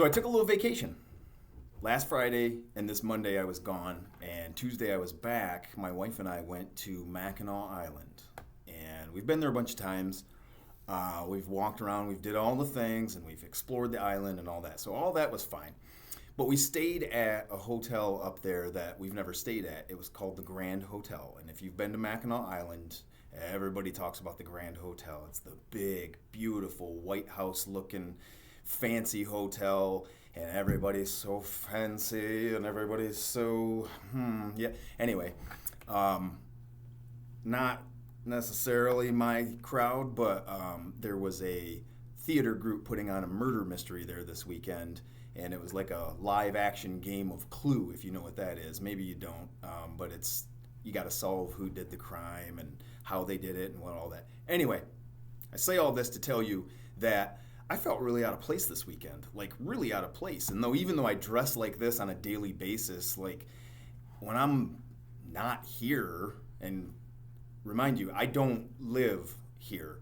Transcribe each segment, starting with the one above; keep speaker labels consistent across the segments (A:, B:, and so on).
A: So I took a little vacation. Last Friday and this Monday I was gone, and Tuesday I was back. My wife and I went to Mackinac Island, and we've been there a bunch of times. We've walked around, we've did all the things, and we've explored the island and all that. So all that was fine. But we stayed at a hotel up there that we've never stayed at. It was called the Grand Hotel, and if you've been to Mackinac Island, everybody talks about the Grand Hotel. It's the big, beautiful White House looking fancy hotel, and everybody's so fancy and everybody's so yeah. Anyway, not necessarily my crowd, but there was a theater group putting on a murder mystery there this weekend, and it was like a live action game of Clue, if you know what that is. Maybe you don't, but it's you got to solve who did the crime and how they did it and what all that. Anyway, I say all this to tell you that I felt really out of place this weekend, like really out of place. And even though I dress like this on a daily basis, like when I'm not here, and remind you, I don't live here.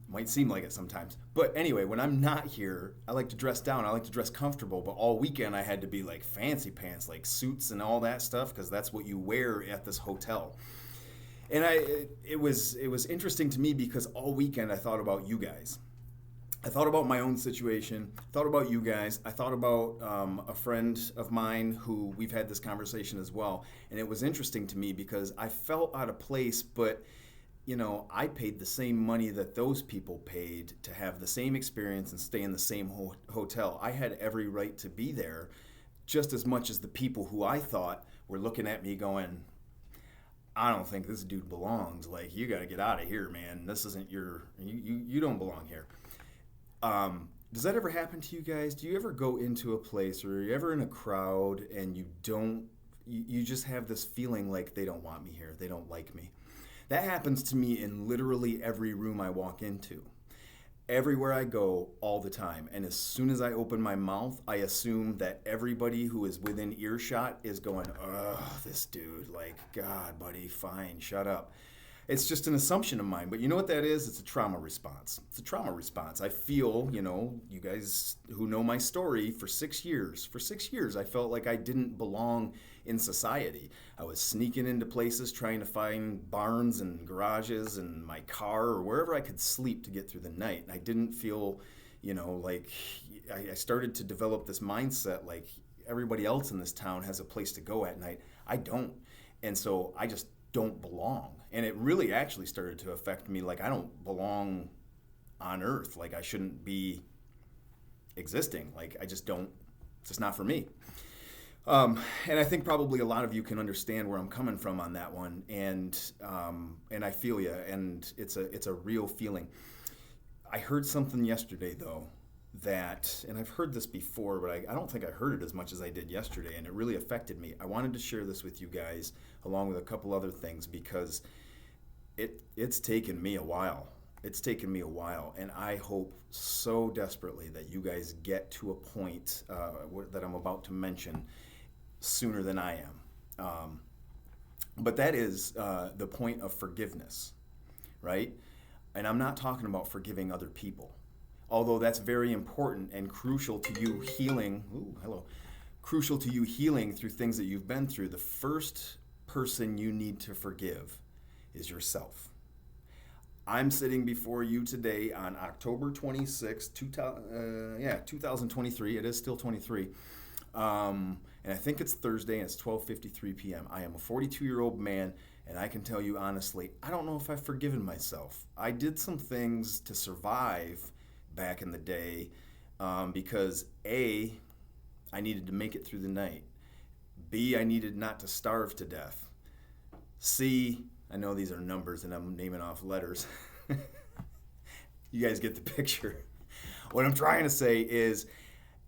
A: Might seem like it sometimes. But anyway, when I'm not here, I like to dress down. I like to dress comfortable. But all weekend I had to be like fancy pants, like suits and all that stuff, because that's what you wear at this hotel. And it was interesting to me because all weekend I thought about you guys. I thought about my own situation, thought about you guys, I thought about a friend of mine who we've had this conversation as well, and it was interesting to me because I felt out of place, but I paid the same money that those people paid to have the same experience and stay in the same hotel. I had every right to be there just as much as the people who I thought were looking at me going, I don't think this dude belongs. Like, you got to get out of here, man. This isn't you don't belong here. Does that ever happen to you guys? Do you ever go into a place or are you ever in a crowd and you just have this feeling like they don't want me here, they don't like me? That happens to me in literally every room I walk into. Everywhere I go, all the time. And as soon as I open my mouth, I assume that everybody who is within earshot is going, ugh, this dude, like, God, buddy, fine, shut up. It's just an assumption of mine, but you know what that is? It's a trauma response. It's a trauma response. I feel, you guys who know my story, for 6 years, I felt like I didn't belong in society. I was sneaking into places, trying to find barns and garages and my car or wherever I could sleep to get through the night. And I didn't feel, like I started to develop this mindset like everybody else in this town has a place to go at night. I don't. And so I just don't belong. And it really actually started to affect me like I don't belong on earth. Like I shouldn't be existing. Like I just don't, it's just not for me. And I think probably a lot of you can understand where I'm coming from on that one. And I feel you, and it's a real feeling. I heard something yesterday though that, and I've heard this before, but I don't think I heard it as much as I did yesterday, and it really affected me. I wanted to share this with you guys along with a couple other things because it's taken me a while. It's taken me a while, and I hope so desperately that you guys get to a point that I'm about to mention sooner than I am. But that is the point of forgiveness, right? And I'm not talking about forgiving other people. Although that's very important and crucial to you healing. Crucial to you healing through things that you've been through. The first person you need to forgive is yourself. I'm sitting before you today on October 26th, 2023. It is still 23. And I think it's Thursday and it's 12:53 p.m. I am a 42-year-old man, and I can tell you honestly, I don't know if I've forgiven myself. I did some things to survive back in the day because A, I needed to make it through the night. B, I needed not to starve to death. C, I know these are numbers and I'm naming off letters. You guys get the picture. What I'm trying to say is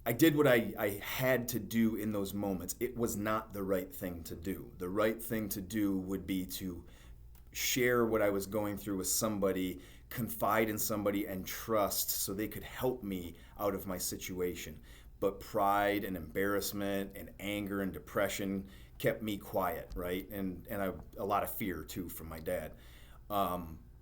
A: I did what I had to do in those moments. It was not the right thing to do. The right thing to do would be to share what I was going through with somebody, confide in somebody, and trust so they could help me out of my situation. But pride and embarrassment and anger and depression kept me quiet, right? And a lot of fear too from my dad.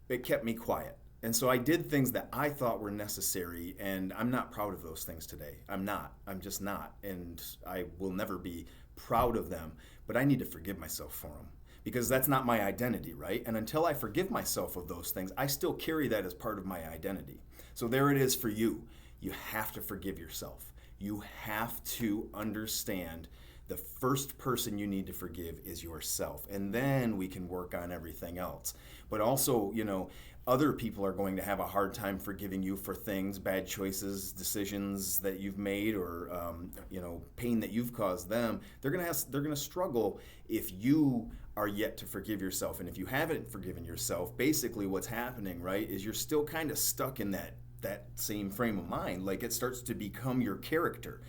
A: It kept me quiet. And so I did things that I thought were necessary, and I'm not proud of those things today. I'm not. I'm just not. And I will never be proud of them. But I need to forgive myself for them because that's not my identity, right? And until I forgive myself of those things, I still carry that as part of my identity. So there it is for you. You have to forgive yourself. You have to understand the first person you need to forgive is yourself. And then we can work on everything else. But also, other people are going to have a hard time forgiving you for things, bad choices, decisions that you've made, or pain that you've caused them. They're gonna struggle if you are yet to forgive yourself. And if you haven't forgiven yourself, basically what's happening, right, is you're still kind of stuck in that same frame of mind. Like it starts to become your character.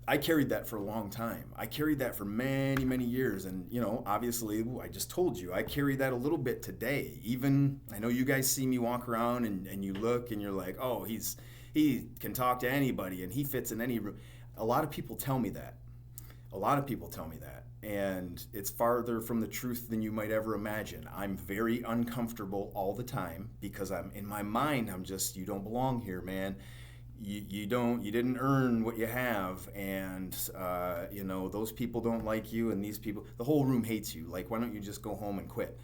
A: I carried that for a long time. I carried that for many, many years. And, obviously, I just told you, I carry that a little bit today. Even, I know you guys see me walk around and you look and you're like, oh, he can talk to anybody and he fits in any room. A lot of people tell me that. And it's farther from the truth than you might ever imagine. I'm very uncomfortable all the time because in my mind, I'm just, you don't belong here, man. You didn't earn what you have, and those people don't like you, and these people, the whole room hates you. Like, why don't you just go home and quit?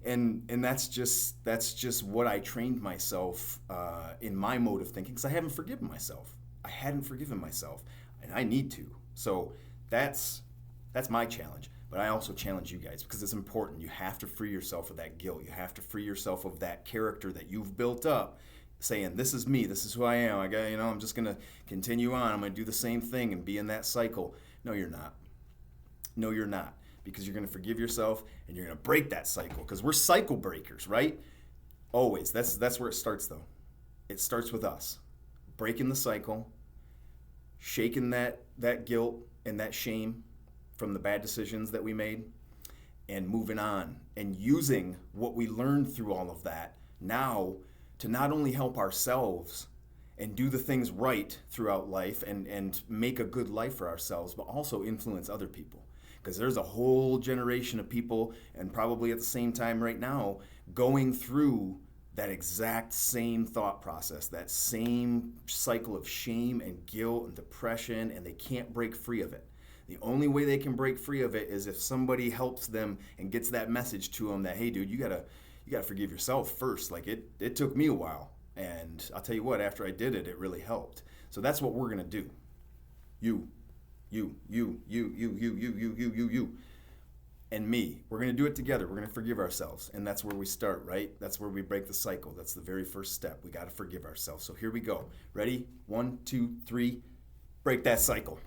A: And that's just what I trained myself in my mode of thinking, because I haven't forgiven myself. I hadn't forgiven myself, and I need to. So that's my challenge. But I also challenge you guys because it's important. You have to free yourself of that guilt. You have to free yourself of that character that you've built up, saying, this is me, this is who I am. I'm just going to continue on. I'm going to do the same thing and be in that cycle. No, you're not. No, you're not. Because you're going to forgive yourself and you're going to break that cycle. Because we're cycle breakers, right? Always. That's where it starts, though. It starts with us. Breaking the cycle, shaking that guilt and that shame from the bad decisions that we made, and moving on. And using what we learned through all of that now to not only help ourselves and do the things right throughout life and make a good life for ourselves, but also influence other people. Because there's a whole generation of people, and probably at the same time right now, going through that exact same thought process, that same cycle of shame and guilt and depression, and they can't break free of it. The only way they can break free of it is if somebody helps them and gets that message to them that, hey, dude, you gotta forgive yourself first. Like it took me a while, and I'll tell you what, after I did it, it really helped. So that's what we're gonna do. You, and me. We're gonna do it together. We're gonna forgive ourselves, and that's where we start, right? That's where we break the cycle. That's the very first step. We gotta forgive ourselves. So here we go. Ready? 1, 2, 3. Break that cycle.